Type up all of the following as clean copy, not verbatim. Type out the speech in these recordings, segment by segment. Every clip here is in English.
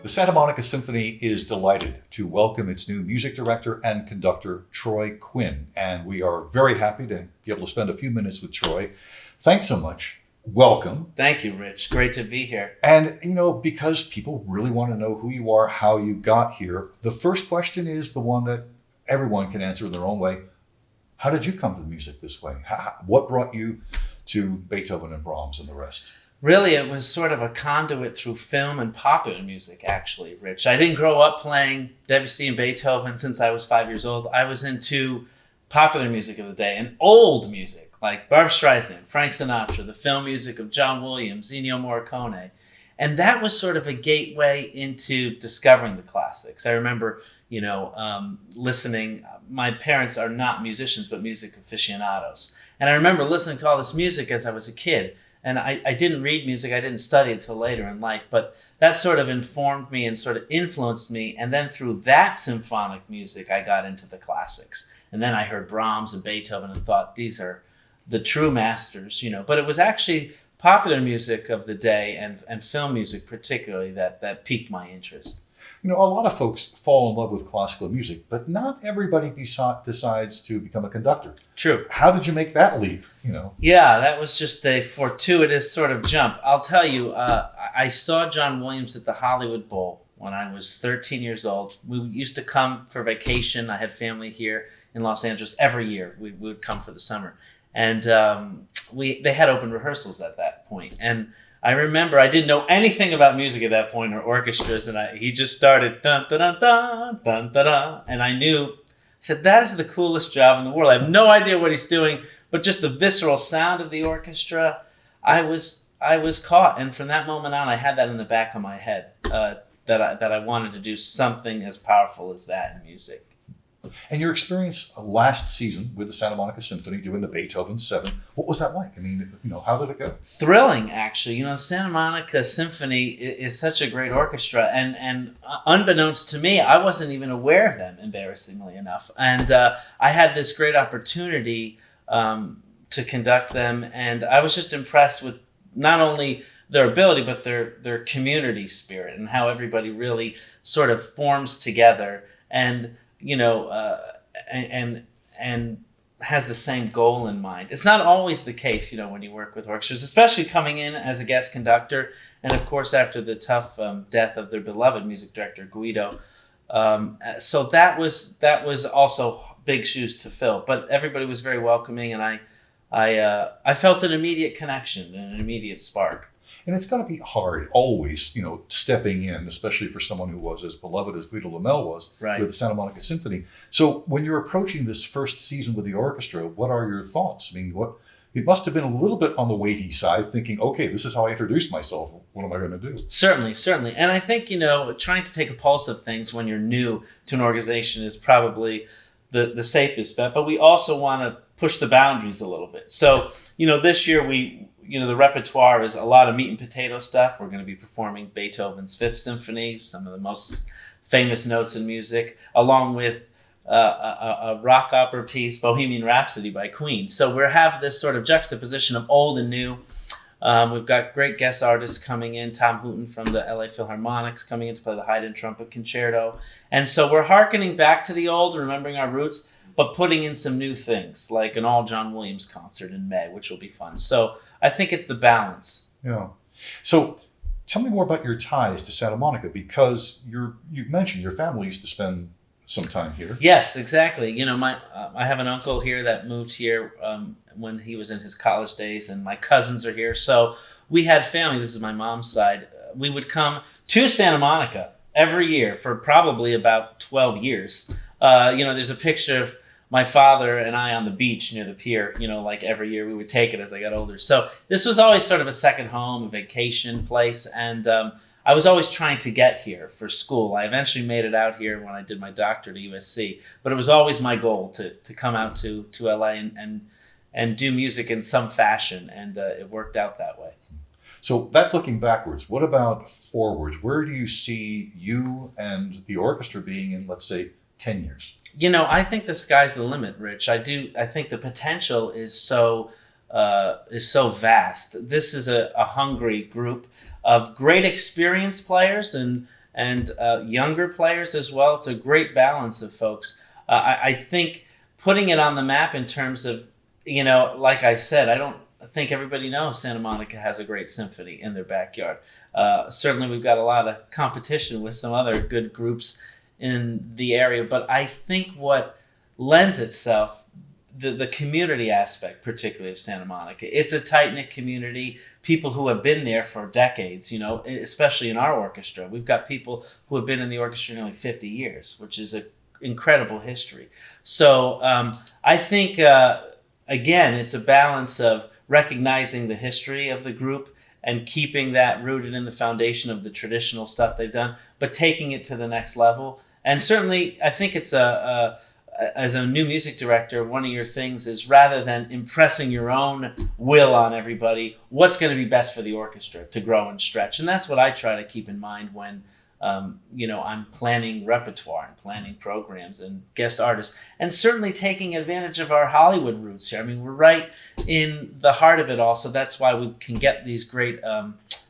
The Santa Monica Symphony is delighted to welcome its new music director and conductor, Troy Quinn. And we are very happy to be able to spend a few minutes with Troy. Thanks so much. Welcome. Thank you, Rich. Great to be here. And, because people really want to know who you are, how you got here, the first question is the one that everyone can answer in their own way. How did you come to music this way? What brought you to Beethoven and Brahms and the rest? Really, it was sort of a conduit through film and popular music, actually, Rich. I didn't grow up playing Debussy and Beethoven since I was 5 years old. I was into popular music of the day and old music, like Barbra Streisand, Frank Sinatra, the film music of John Williams, Ennio Morricone. And that was sort of a gateway into discovering the classics. I remember, listening. My parents are not musicians, but music aficionados. And I remember listening to all this music as I was a kid. And I didn't read music, I didn't study it till later in life, but that sort of informed me and sort of influenced me. And then through that symphonic music, I got into the classics. And then I heard Brahms and Beethoven and thought, these are the true masters, But it was actually popular music of the day and film music particularly that piqued my interest. A lot of folks fall in love with classical music, but not everybody decides to become a conductor. True. How did you make that leap? Yeah, that was just a fortuitous sort of jump. I'll tell you, I saw John Williams at the Hollywood Bowl when I was 13 years old. We used to come for vacation. I had family here in Los Angeles every year. We would come for the summer. And they had open rehearsals at that point. And I remember I didn't know anything about music at that point or orchestras, and he just started dun dun dun dun dun dun dun, and I said, that is the coolest job in the world. I have no idea what he's doing, but just the visceral sound of the orchestra, I was caught, and from that moment on, I had that in the back of my head that I wanted to do something as powerful as that in music. And your experience last season with the Santa Monica Symphony doing the Beethoven 7, what was that like? How did it go? Thrilling, actually. The Santa Monica Symphony is such a great orchestra, and unbeknownst to me, I wasn't even aware of them, embarrassingly enough. And I had this great opportunity to conduct them, and I was just impressed with not only their ability, but their community spirit and how everybody really sort of forms together and and has the same goal in mind. It's not always the case, when you work with orchestras, especially coming in as a guest conductor. And of course, after the tough death of their beloved music director, Guido. So that was also big shoes to fill, but everybody was very welcoming. And I felt an immediate connection and an immediate spark. And it's going to be hard always, stepping in, especially for someone who was as beloved as Guido Lamel was with the Santa Monica Symphony. So when you're approaching this first season with the orchestra, what are your thoughts? It must have been a little bit on the weighty side, thinking, okay, this is how I introduce myself. What am I going to do? Certainly. And I think, trying to take a pulse of things when you're new to an organization is probably the safest bet. But we also want to push the boundaries a little bit. So, this year the repertoire is a lot of meat and potato stuff. We're going to be performing Beethoven's Fifth Symphony, some of the most famous notes in music, along with a rock opera piece, Bohemian Rhapsody by Queen. So we have this sort of juxtaposition of old and new. We've got great guest artists coming in, Tom Hooten from the LA Philharmonics coming in to play the Haydn Trumpet Concerto. And so we're hearkening back to the old, remembering our roots, but putting in some new things, like an all John Williams concert in May, which will be fun. So I think it's the balance. Yeah. So tell me more about your ties to Santa Monica, because you mentioned your family used to spend some time here. Yes, exactly. I have an uncle here that moved here when he was in his college days, and my cousins are here. So we had family. This is my mom's side. We would come to Santa Monica every year for probably about 12 years. There's a picture of my father and I on the beach near the pier, like every year we would take it as I got older. So this was always sort of a second home, a vacation place. And I was always trying to get here for school. I eventually made it out here when I did my doctorate at USC, but it was always my goal to come out to LA and do music in some fashion. And it worked out that way. So that's looking backwards. What about forwards? Where do you see you and the orchestra being in, let's say, 10 years? I think the sky's the limit, Rich. I think the potential is so vast. This is a hungry group of great experienced players and and younger players as well. It's a great balance of folks. I think putting it on the map in terms of, like I said, I don't think everybody knows Santa Monica has a great symphony in their backyard. Certainly we've got a lot of competition with some other good groups in the area, but I think what lends itself, the community aspect, particularly of Santa Monica, it's a tight-knit community, people who have been there for decades, especially in our orchestra. We've got people who have been in the orchestra nearly 50 years, which is an incredible history. So I think, again, it's a balance of recognizing the history of the group and keeping that rooted in the foundation of the traditional stuff they've done, but taking it to the next level. And certainly, I think it's as a new music director, one of your things is, rather than impressing your own will on everybody, what's going to be best for the orchestra to grow and stretch. And that's what I try to keep in mind when I'm planning repertoire and planning programs and guest artists, and certainly taking advantage of our Hollywood roots here. I mean, we're right in the heart of it all, so that's why we can get these great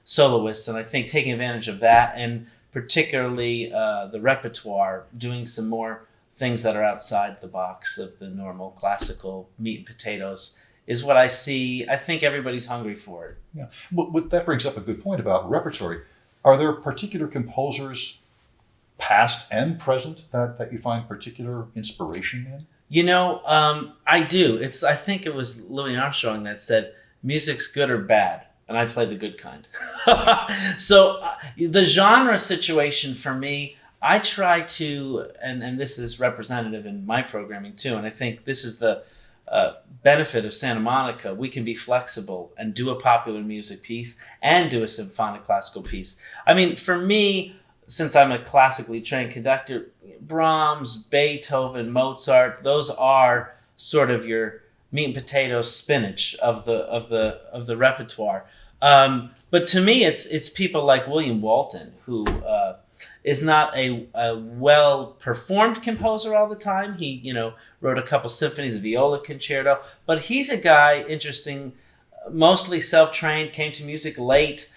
soloists. And I think taking advantage of that, and particularly the repertoire, doing some more things that are outside the box of the normal classical meat and potatoes, is what I see. I think everybody's hungry for it. Yeah, well, that brings up a good point about repertory. Are there particular composers, past and present, that you find particular inspiration in? I do. I think it was Louis Armstrong that said, music's good or bad, and I play the good kind. So the genre situation for me, I try to, and this is representative in my programming too, and I think this is the benefit of Santa Monica. We can be flexible and do a popular music piece and do a symphonic classical piece. I mean, for me, since I'm a classically trained conductor, Brahms, Beethoven, Mozart, those are sort of your meat and potatoes spinach of the repertoire. But to me, it's people like William Walton, who is not a well-performed composer all the time. He, wrote a couple symphonies, a viola concerto, but he's a guy interesting, mostly self-trained, came to music late,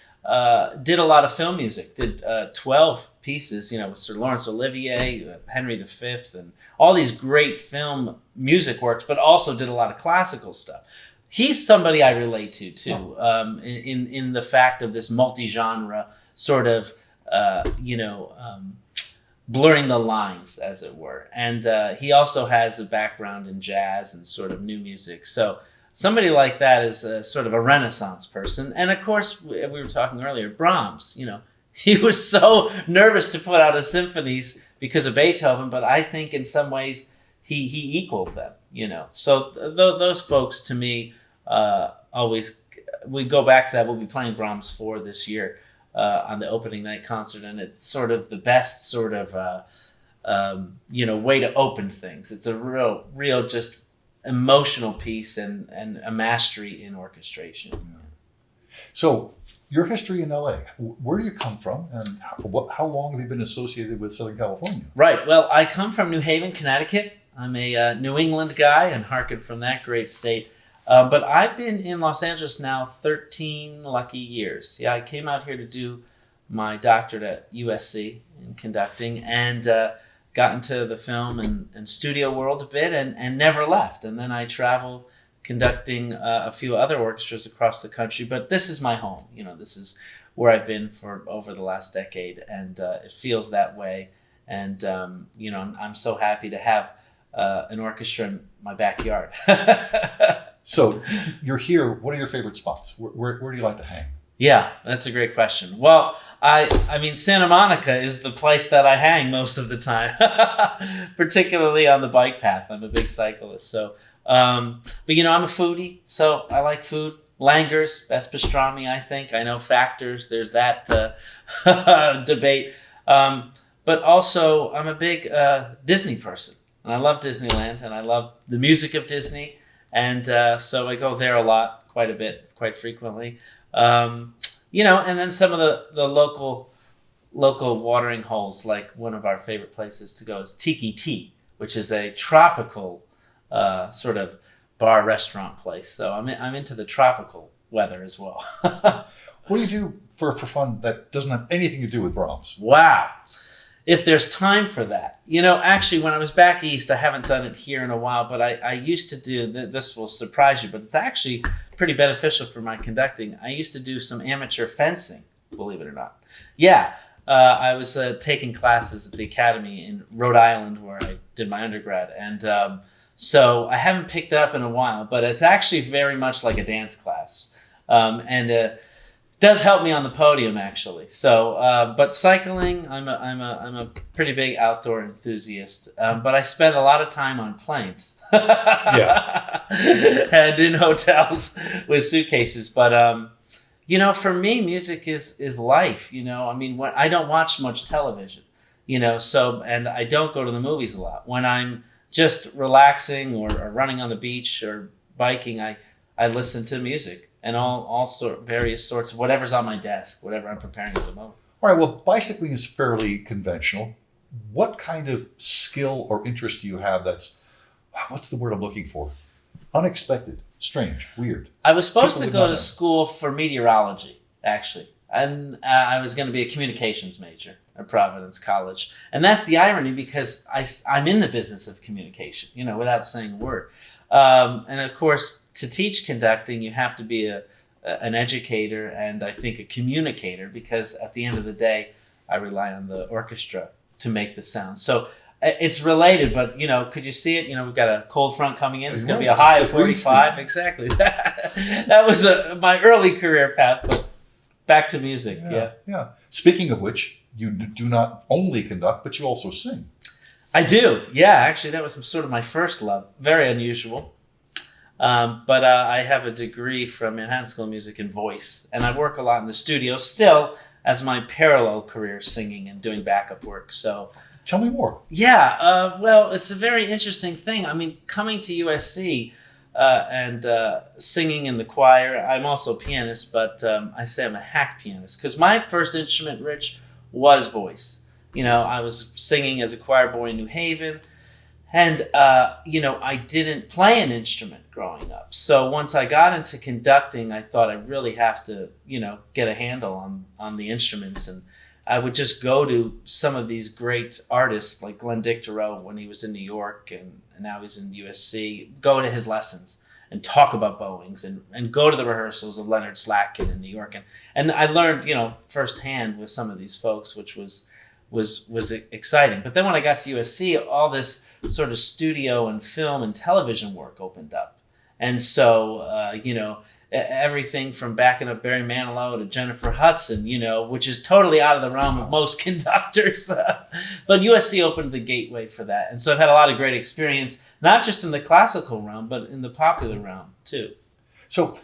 did a lot of film music, did 12 pieces, with Sir Laurence Olivier, Henry V, and all these great film music works, but also did a lot of classical stuff. He's somebody I relate to too, in the fact of this multi-genre sort of, blurring the lines, as it were. And he also has a background in jazz and sort of new music. So somebody like that is sort of a Renaissance person. And of course, we were talking earlier, Brahms, he was so nervous to put out his symphonies because of Beethoven, but I think in some ways he equaled them, So those folks, to me, always, we go back to that. We'll be playing Brahms 4 this year. On the opening night concert, and it's sort of the best sort of way to open things. It's a real just emotional piece and a mastery in orchestration. Yeah. So your history in LA, where do you come from, and how long have you been associated with Southern California? Right. Well, I come from New Haven, Connecticut. I'm a New England guy and hearken from that great state. But I've been in Los Angeles now 13 lucky years. Yeah, I came out here to do my doctorate at USC in conducting, and got into the film and studio world a bit, and never left. And then I travel conducting a few other orchestras across the country. But this is my home. This is where I've been for over the last decade, and it feels that way. And I'm so happy to have an orchestra in my backyard. So you're here. What are your favorite spots? Where do you like to hang? Yeah, that's a great question. Well, I mean, Santa Monica is the place that I hang most of the time, particularly on the bike path. I'm a big cyclist. So, but I'm a foodie, so I like food. Langer's, best pastrami, I think. I know Factors, there's that debate. But also, I'm a big Disney person, and I love Disneyland, and I love the music of Disney. And so I go there a lot, quite a bit, quite frequently. And then some of the local watering holes, like one of our favorite places to go is Tiki Tea, which is a tropical sort of bar restaurant place. So I'm into the tropical weather as well. What do you do for fun that doesn't have anything to do with Brahms? Wow. If there's time for that. Actually, when I was back east, I haven't done it here in a while, but I used to do, this will surprise you, but it's actually pretty beneficial for my conducting. I used to do some amateur fencing, believe it or not. Yeah. I was taking classes at the academy in Rhode Island where I did my undergrad. And so I haven't picked it up in a while, but it's actually very much like a dance class. And does help me on the podium, actually. So, but cycling, I'm a pretty big outdoor enthusiast. But I spend a lot of time on planes. Yeah. And in hotels with suitcases. But for me, music is life. When I don't watch much television, so, and I don't go to the movies a lot. When I'm just relaxing or running on the beach or biking, I listen to music and various sorts of whatever's on my desk, whatever I'm preparing at the moment. All right. Well, bicycling is fairly conventional. What kind of skill or interest do you have that's, what's the word I'm looking for? Unexpected, strange, weird. I was supposed to go to school for meteorology, actually. And I was going to be a communications major at Providence College. And that's the irony, because I'm in the business of communication, without saying a word. And of course, to teach conducting, you have to be an educator and I think a communicator, because at the end of the day, I rely on the orchestra to make the sound. So it's related, but could you see it? We've got a cold front coming in. It's going to be a high of 45. Exactly. That was my early career path, but back to music. Yeah. Speaking of which, you do not only conduct, but you also sing. I do. Yeah, actually, that was sort of my first love. Very unusual. But I have a degree from Manhattan School of Music in voice, and I work a lot in the studio still as my parallel career, singing and doing backup work. So, tell me more. Yeah, well, it's a very interesting thing. Coming to USC and singing in the choir. I'm also a pianist, but I say I'm a hack pianist because my first instrument, Rich, was voice. I was singing as a choir boy in New Haven. And, I didn't play an instrument growing up. So once I got into conducting, I thought I really have to, get a handle on the instruments. And I would just go to some of these great artists like Glenn Dicterow when he was in New York and now he's in USC, go to his lessons and talk about bowings and go to the rehearsals of Leonard Slatkin in New York. And I learned, firsthand with some of these folks, which was exciting. But then when I got to USC, all this sort of studio and film and television work opened up. And so, everything from backing up Barry Manilow to Jennifer Hudson, which is totally out of the realm of most conductors. But USC opened the gateway for that. And so I've had a lot of great experience, not just in the classical realm, but in the popular realm too. So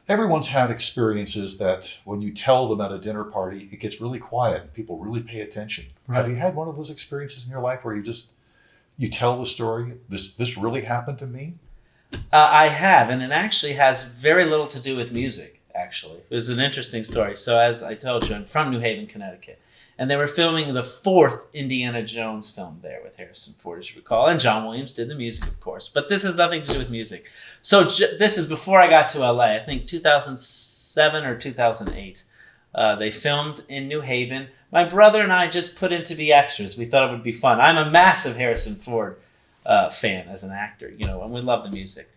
everyone's had experiences that when you tell them at a dinner party, it gets really quiet and people really pay attention. Right. Have you had one of those experiences in your life where you tell the story, this really happened to me? I have, and it actually has very little to do with music, actually. It was an interesting story. So as I told you, I'm from New Haven, Connecticut. And they were filming the 4th Indiana Jones film there with Harrison Ford, as you recall. And John Williams did the music, of course. But this has nothing to do with music. So this is before I got to LA, I think 2007 or 2008. They filmed in New Haven. My brother and I just put in to be extras. We thought it would be fun. I'm a massive Harrison Ford fan as an actor, and we love the music.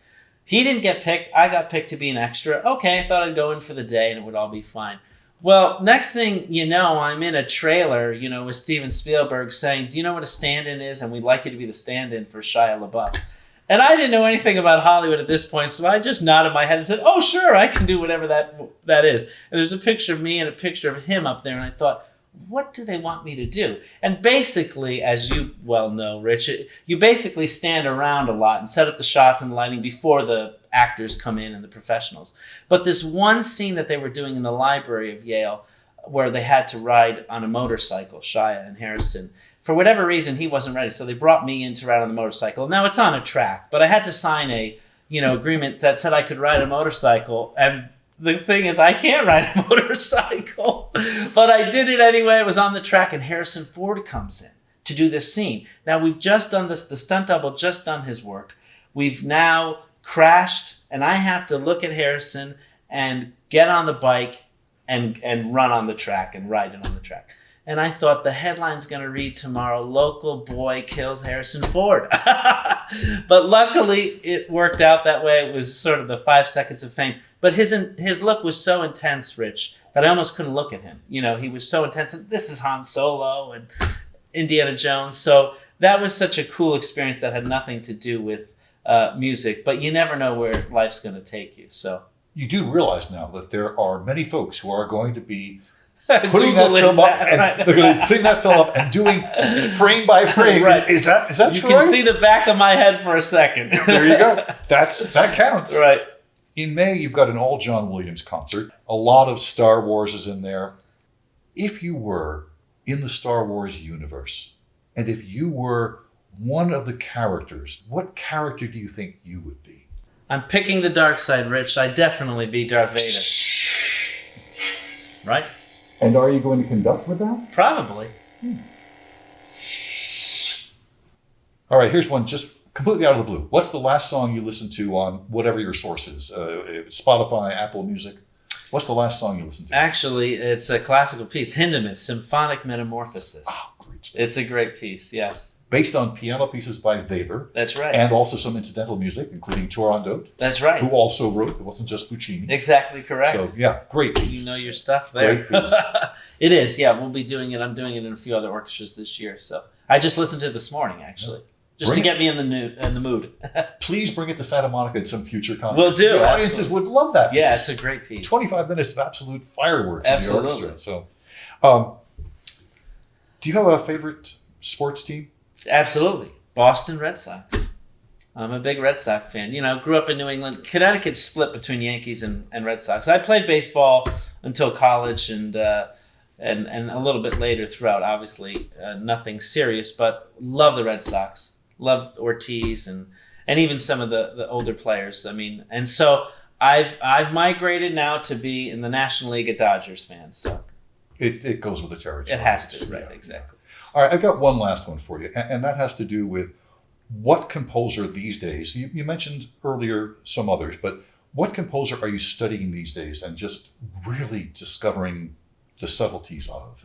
He didn't get picked. I got picked to be an extra. Okay, I thought I'd go in for the day and it would all be fine. Well, next thing you know, I'm in a trailer, with Steven Spielberg saying, do you know what a stand-in is? And we'd like you to be the stand-in for Shia LaBeouf. And I didn't know anything about Hollywood at this point, so I just nodded my head and said, oh, sure, I can do whatever that is. And there's a picture of me and a picture of him up there, and I thought, what do they want me to do? And basically, as you well know, Rich, you basically stand around a lot and set up the shots and the lighting before the actors come in and the professionals. But this one scene that they were doing in the library of Yale where they had to ride on a motorcycle, Shia and Harrison, for whatever reason, he wasn't ready. So they brought me in to ride on the motorcycle. Now, it's on a track, but I had to sign a agreement that said I could ride a motorcycle. And the thing is, I can't ride a motorcycle. But I did it anyway. It was on the track, and Harrison Ford comes in to do this scene. Now, we've just done this. The stunt double just done his work. We've now crashed, and I have to look at Harrison and get on the bike and run on the track and ride it on the track. And I thought the headline's going to read tomorrow, local boy kills Harrison Ford. But luckily it worked out that way. It was sort of the 5 seconds of fame. But his look was so intense, Rich, that I almost couldn't look at him. You know, he was so intense. And this is Han Solo and Indiana Jones. So that was such a cool experience that had nothing to do with music. But you never know where life's going to take you. So you do realize now that there are many folks who are going to be putting that film up, and they're going to be putting that film up and doing frame by frame. Right. Is that you true? You can see the back of my head for a second. There you go. That counts. Right. In May, you've got an all John Williams concert. A lot of Star Wars is in there. If you were in the Star Wars universe, and if you were one of the characters, what character do you think you would be? I'm picking the dark side, Rich. I'd definitely be Darth Vader. Right? And are you going to conduct with that? Probably. All right, here's one just completely out of the blue. What's the last song you listened to on whatever your source is? Spotify, Apple Music? What's the last song you listened to? Actually, it's a classical piece, Hindemith's Symphonic Metamorphosis. Oh, great stuff. It's a great piece, yes. Based on piano pieces by Weber. That's right. And also some incidental music, including Turandot. That's right. Who also wrote, it wasn't just Puccini. Exactly correct. So, yeah, great piece. You know your stuff there. Great piece. It is, yeah. We'll be doing it. I'm doing it in a few other orchestras this year. So I just listened to it this morning, actually. Just to get me in the mood. Please bring it to Santa Monica at some future concert. We'll do. The audiences would love that piece. Yeah, it's a great piece. 25 minutes of absolute fireworks Absolutely. in the orchestra. So, do you have a favorite sports team? Absolutely. Boston Red Sox. I'm a big Red Sox fan. You know, grew up in New England. Connecticut's split between Yankees and Red Sox. I played baseball until college and a little bit later throughout, obviously. Nothing serious, but love the Red Sox. Love Ortiz and even some of the older players. I mean, and so I've migrated now to be in the National League a Dodgers fan. So it goes with the territory. It has to, right? Yeah. Exactly. All right, I've got one last one for you, and that has to do with what composer these days, you mentioned earlier some others, but what composer are you studying these days and just really discovering the subtleties of?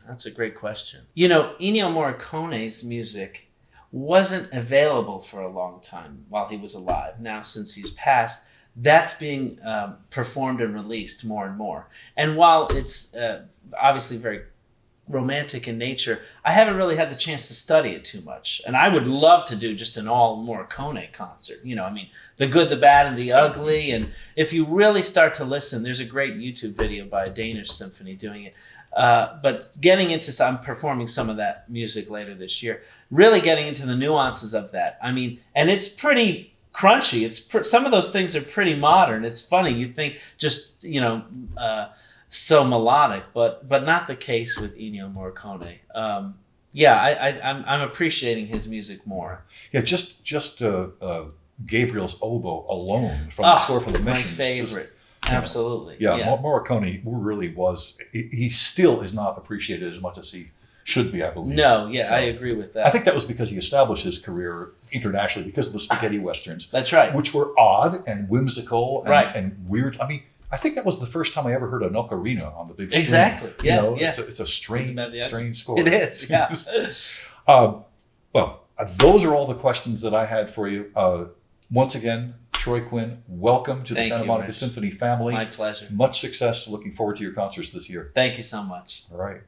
That's a great question. You know, Ennio Morricone's music wasn't available for a long time while he was alive. Now, since he's passed, that's being performed and released more and more. And while it's obviously very romantic in nature, I haven't really had the chance to study it too much. And I would love to do just an all Morricone concert. You know, I mean, the good, the bad, and the ugly. And if you really start to listen, there's a great YouTube video by a Danish symphony doing it. But getting into, I'm performing some of that music later this year, really getting into the nuances of that. I mean, and it's pretty crunchy. Some of those things are pretty modern. It's funny. You think just, you know, so melodic, but not the case with Ennio Morricone. I'm appreciating his music more. Yeah, just Gabriel's oboe alone from the score for the Mission. My favorite. Absolutely. Yeah, Morricone really was. He still is not appreciated as much as he should be, I believe. No, yeah, so, I agree with that. I think that was because he established his career internationally because of the spaghetti westerns. That's right. Which were odd and whimsical and, and weird. I mean, I think that was the first time I ever heard an ocarina on the big screen. Exactly. Yeah, you know, yeah. It's a strange score. It is, yeah. Well, those are all the questions that I had for you. Once again, Troy Quinn, welcome to the Santa Monica Symphony family. My pleasure. Much success. Looking forward to your concerts this year. Thank you so much. All right.